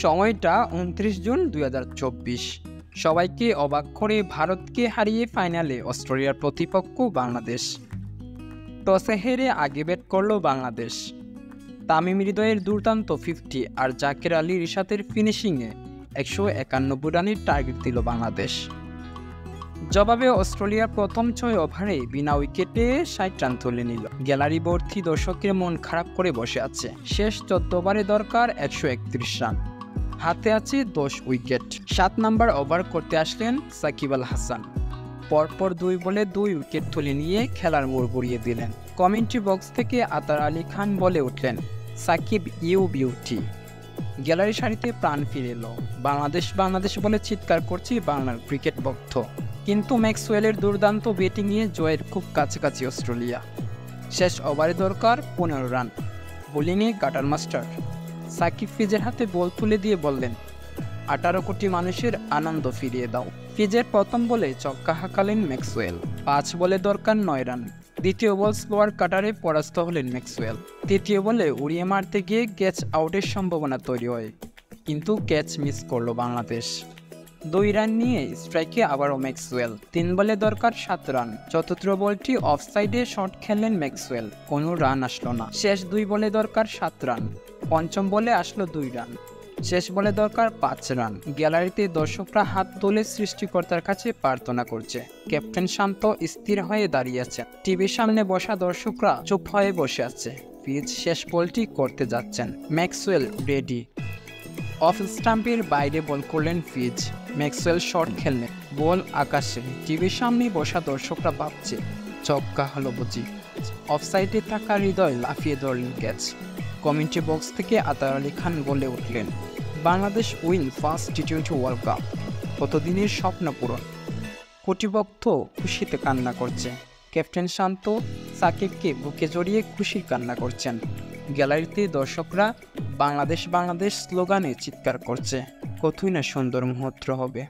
সময়টা 29 জুন 2024। সবাইকে অবাক করে ভারতকে হারিয়ে ফাইনালে অস্ট্রেলিয়ার প্রতিপক্ষ বাংলাদেশ। টসে হেরে আগে ব্যাট করল বাংলাদেশ। তামিম হৃদয়ের দুর্দান্ত 50 আর জাকের আলী রিশাতের ফিনিশিংয়ে 191 রানের টার্গেট দিল বাংলাদেশ। জবাবে অস্ট্রেলিয়ার প্রথম 6 ওভারে বিনা উইকেটে 60 রান তুলে নিল। গ্যালারি ভর্তি দর্শকের মন খারাপ করে বসে আছে। শেষ 14 ওভারে দরকার 131 রান, হাতে আছে 10 উইকেট। 7 নম্বর ওভার করতে আসলেন সাকিব আল হাসান। পরপর 2 বলে 2 উইকেট তুলে নিয়ে খেলার মোড় ঘুরিয়ে দিলেন। কমেন্ট্রি বক্স থেকে আতার আলী খান বলে উঠলেন, সাকিব ইউ বিউটি। গ্যালারি সারিতে প্রাণ ফিরে এলো। বাংলাদেশ বাংলাদেশ বলে চিৎকার করছে বাংলার ক্রিকেট ভক্ত। কিন্তু ম্যাক্সওয়েলের দুর্দান্ত ব্যাটিংয়ে জয়ের খুব কাছাকাছি অস্ট্রেলিয়া। শেষ ওভারে দরকার 15 রান। বোলিংয়ে গাটার মাস্টার সাকিব ফিজের হাতে বল তুলে দিয়ে বললেন, 18 কোটি মানুষের আনন্দ ফিরিয়ে দাও। ফিজের প্রথম বলে ছক্কা হাঁকালেন ম্যাক্সওয়েল। 5 বলে দরকার 9 রান। দ্বিতীয় বল স্লোয়ার কাটারে পরাস্ত হলেন ম্যাক্সওয়েল। তৃতীয় বলে উড়িয়ে মারতে গিয়ে ক্যাচ আউটের সম্ভাবনা তৈরি হয়, কিন্তু ক্যাচ মিস করল বাংলাদেশ। 2 রান নিয়ে স্ট্রাইকে আবারও ম্যাক্সওয়েল। 3 বলে দরকার 7 রান। চতুর্থ বলটি অফসাইডে শট খেললেন ম্যাক্সওয়েল, কোনো রান আসলো না। শেষ 2 বলে দরকার 7 রান। পঞ্চম বলে আসলো 2 রান। শেষ বলে দরকার 5 রান। গ্যালারিতে দর্শকরা হাত তুলে সৃষ্টিকর্তার কাছে প্রার্থনা করছে। ক্যাপ্টেন শান্ত স্থির হয়ে দাঁড়িয়ে আছে। টিভির সামনে বসা দর্শকরা চুপ হয়ে বসে আছে। ফিজ শেষ বলটি করতে যাচ্ছেন। Maxwell ready. অফ স্টাম্পের বাইরে বল করলেন ফিজ। ম্যাক্সওয়েল শট খেললেন, বল আকাশে। টিভির সামনে বসা দর্শকরা ভাবছে, ছক্কা হলো বুঝি। অফসাইডে থাকা হৃদয় লাফিয়ে ধরলেন ক্যাচ। কমেন্ট্রি বক্স থেকে আতার আলী খান বলে উঠলেন, Bangladesh win first T20 world cup. কতদিনের স্বপ্ন পূরণ। কর্তৃপক্ষ খুশিতে কান্না করছে। ক্যাপ্টেন শান্ত সাকিবকে বুকে জড়িয়ে খুশির কান্না করছেন। গ্যালারিতে দর্শকরা বাংলাদেশ বাংলাদেশ স্লোগানে চিৎকার করছে। কতই না সুন্দর মুহূর্ত হবে।